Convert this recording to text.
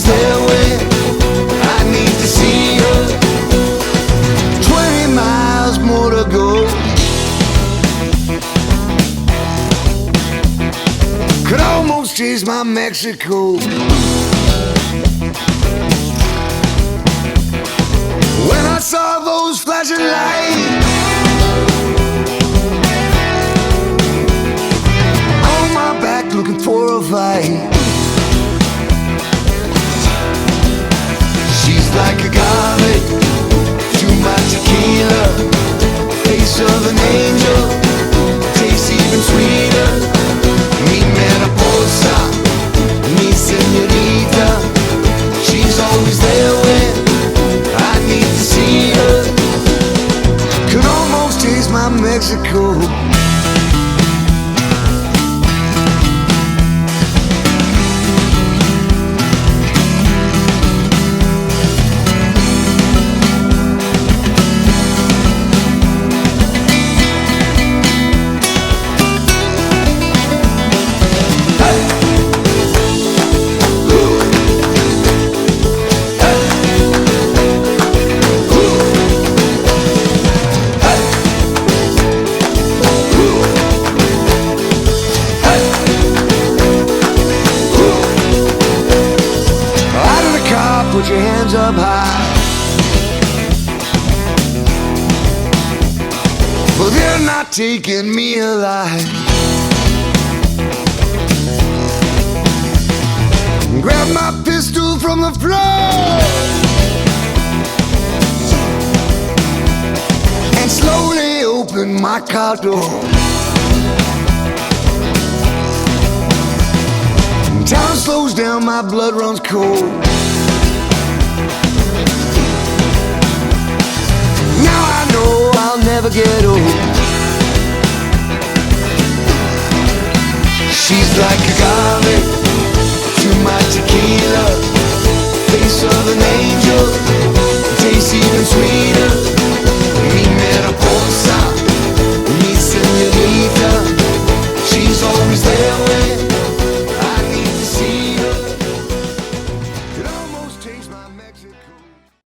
always there when I need to see her. 20 miles more to go. Could almost taste my Mexico. When I saw those flashing lights on my back looking for a fight. She's like a garlic to my tequila. Face of an angel, tastes even sweeter. Mi mariposa, mi señorita. She's always there when I need to see her. Could almost taste my Mexico. Put your hands up high, but they're not taking me alive. Grab my pistol from the floor and slowly open my car door. Time slows down, my blood runs cold. Now I know I'll never get old. She's like a